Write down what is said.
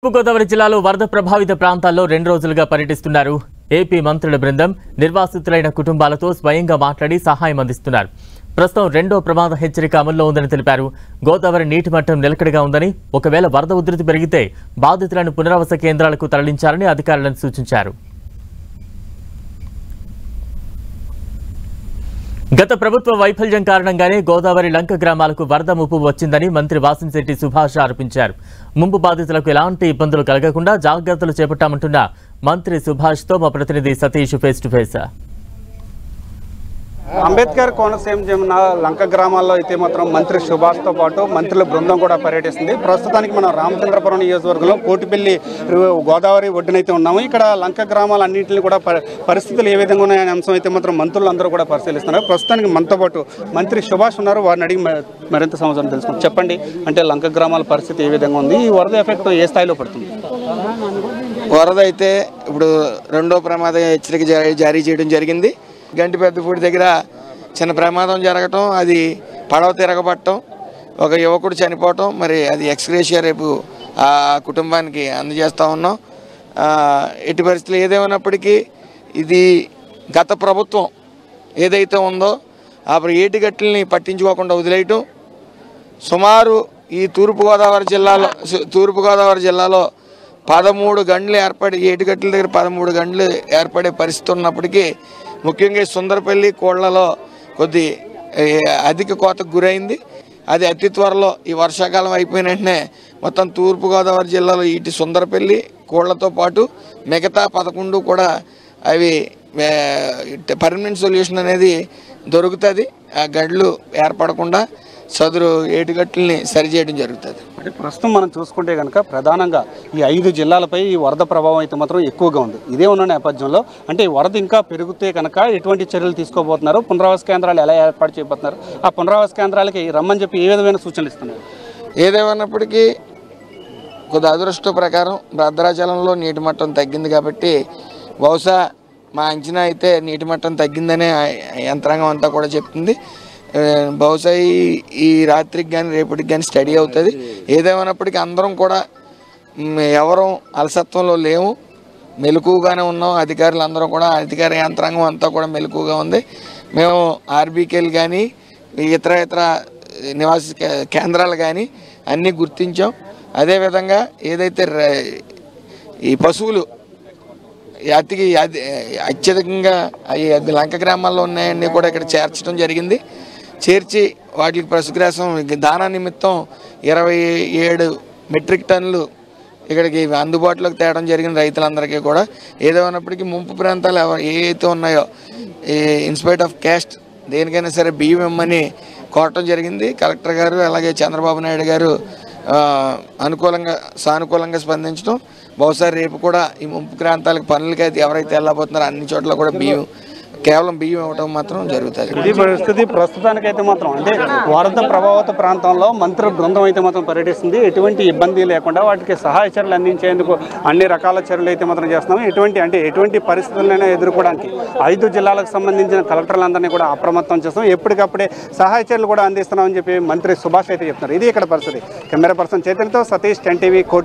గోదావరి జిల్లాలో వరద ప్రభావిత ప్రాంతాల్లో 2 రోజులుగా పర్యటిస్తున్నారు ఏపీ మంత్రుల బృందం. నిర్వాసితులైన కుటుంబాలతో స్వయంగా మాట్లాడి సహాయం అందిస్తున్నారు. ప్రస్తుతం రెండో ప్రమాద హెచ్చరిక అమల్లో ఉందని తెలిపారు. గోదావరి నీటి మట్టం నిలకడగా ఉందని, ఒకవేళ వరద ఉధృతి పెరిగితే బాధితులను పునరావాస కేంద్రాలకు తరలించాలని అధికారులను సూచించారు. గత ప్రభుత్వ వైఫల్యం కారణంగానే గోదావరి లంక గ్రామాలకు వరద ముప్పు వచ్చిందని మంత్రి వాసిశెట్టి సుభాష్ ఆరోపించారు. ముంపు బాధితులకు ఎలాంటి ఇబ్బందులు కలగకుండా జాగ్రత్తలు చేపట్టామంటున్న మంత్రి సుభాష్తో మా ప్రతినిధి Satish face to face. Ambedkar Konaseema లంక గ్రామాల్లో అయితే మాత్రం మంత్రి సుభాష్తో పాటు మంత్రుల బృందం కూడా పర్యటిస్తుంది. ప్రస్తుతానికి మనం రామచంద్రపురం నియోజకవర్గంలో కోటిపల్లి గోదావరి ఒడ్డునైతే ఉన్నాము. ఇక్కడ లంక గ్రామాలన్నింటినీ కూడా పరిస్థితులు ఏ విధంగా ఉన్నాయనే అంశం అయితే మాత్రం మంత్రులు అందరూ కూడా పరిశీలిస్తున్నారు. ప్రస్తుతానికి మనతో పాటు మంత్రి సుభాష్ ఉన్నారు. వారిని అడిగి మరింత సమాచారం తెలుసుకుంటాం. చెప్పండి, అంటే లంక గ్రామాల పరిస్థితి ఏ విధంగా ఉంది, ఈ వరద ఎఫెక్ట్ ఏ స్థాయిలో పడుతుంది? వరద అయితే ఇప్పుడు రెండో ప్రమాద హెచ్చరిక జారీ చేయడం జరిగింది. గంటిపెద్దపూడి దగ్గర చిన్న ప్రమాదం జరగటం, అది పడవ తిరగబట్టడం, ఒక యువకుడు చనిపోవటం, మరి అది ఎక్స్గ్రేషియా రేపు ఆ కుటుంబానికి అందజేస్తూ ఉన్నాం. ఎట్టి పరిస్థితులు ఏదేమైనప్పటికీ ఇది గత ప్రభుత్వం ఏదైతే ఉందో ఆ ఏటిగట్టుల్ని పట్టించుకోకుండా వదిలేయటం, సుమారు ఈ తూర్పుగోదావరి జిల్లాలో 13 గంటలు ఏర్పడి, ఏటిగట్టుల దగ్గర 13 గంటలు ఏర్పడే పరిస్థితి ఉన్నప్పటికీ ముఖ్యంగా సుందరపల్లి కోళ్లలో కొద్ది అధిక కోతకు గురైంది. అది అతి త్వరలో ఈ వర్షాకాలం అయిపోయిన వెంటనే మొత్తం తూర్పుగోదావరి జిల్లాలో ఇటు సుందరపల్లి కోళ్లతో పాటు మిగతా 11 కూడా అవి పర్మనెంట్ సొల్యూషన్ అనేది దొరుకుతుంది. ఆ గడ్లు ఏర్పడకుండా సదురు ఏటుగట్టుల్ని సరిచేయడం జరుగుతుంది. అంటే ప్రస్తుతం మనం చూసుకుంటే కనుక ప్రధానంగా ఈ 5 జిల్లాలపై ఈ వరద ప్రభావం అయితే మాత్రం ఎక్కువగా ఉంది. ఇదే ఉన్న నేపథ్యంలో అంటే ఈ వరద ఇంకా పెరిగితే కనుక ఎటువంటి చర్యలు తీసుకోబోతున్నారు, పునరావాస కేంద్రాలు ఎలా ఏర్పాటు చేయబోతున్నారు, ఆ పునరావాస కేంద్రాలకి రమ్మని చెప్పి ఏ విధమైన సూచనలు ఇస్తున్నారు? ఏదేమన్నప్పటికీ కొద్ది అదృష్ట ప్రకారం భద్రాచలంలో నీటి మట్టం తగ్గింది కాబట్టి బహుశా మా అంచనా అయితే నీటి మట్టం తగ్గిందనే యంత్రాంగం అంతా కూడా చెప్తుంది. బహుశా ఈ రాత్రికి కానీ రేపటికి కానీ స్టడీ అవుతుంది. ఏదేమైనప్పటికీ అందరం కూడా ఎవరూ అలసత్వంలో లేవు, మెలకుగానే ఉన్నాం. అధికారులు అందరం కూడా, అధికార యంత్రాంగం అంతా కూడా మెలకుగా ఉంది. మేము ఆర్బీకేలు కానీ ఇతర నివాస కేంద్రాలు కానీ అన్నీ గుర్తించాం. అదేవిధంగా ఏదైతే ఈ పశువులు అత్యధికంగా లంక గ్రామాల్లో ఉన్నాయన్నీ కూడా ఇక్కడ చేర్చడం జరిగింది. చేర్చి వాటికి పశుగ్రాసం దానా నిమిత్తం 27 మెట్రిక్ టన్నులు ఇక్కడికి అందుబాటులోకి తేవడం జరిగింది రైతులందరికీ కూడా. ఏదేమైనప్పటికీ ముంపు ప్రాంతాలు ఏవైతే ఉన్నాయో ఈ ఇన్స్పైట్ ఆఫ్ క్యాస్ట్ దేనికైనా సరే బియ్యం ఇమ్మని కోరటం జరిగింది. కలెక్టర్ గారు అలాగే చంద్రబాబు నాయుడు గారు సానుకూలంగా స్పందించడం. బహుశా రేపు కూడా ఈ ముంపు ప్రాంతాలకు పనులకి అయితే ఎవరైతే వెళ్ళబోతున్నారో అన్ని చోట్ల కూడా కేవలం బియ్యం ఇవ్వడం మాత్రం జరుగుతుంది. ఇది పరిస్థితి. ప్రస్తుతానికైతే మాత్రం అంటే వరద ప్రభావిత ప్రాంతంలో మంత్రుల బృందం అయితే మాత్రం పర్యటిస్తుంది. ఎటువంటి ఇబ్బంది లేకుండా వాటికి సహాయ చర్యలు అందించేందుకు అన్ని రకాల చర్యలు అయితే మాత్రం చేస్తున్నాము. ఎటువంటి పరిస్థితులైనా ఎదుర్కోవడానికి 5 జిల్లాలకు సంబంధించిన కలెక్టర్లందరినీ కూడా అప్రమత్తం చేస్తాం. ఎప్పటికప్పుడే సహాయ చర్యలు కూడా అందిస్తున్నామని చెప్పి మంత్రి సుభాష్ అయితే చెప్తున్నారు. ఇది ఇక్కడ పరిస్థితి. కెమెరా పర్సన్ చైతన్యతో సతీష్, 10 టీవీ, కోటి.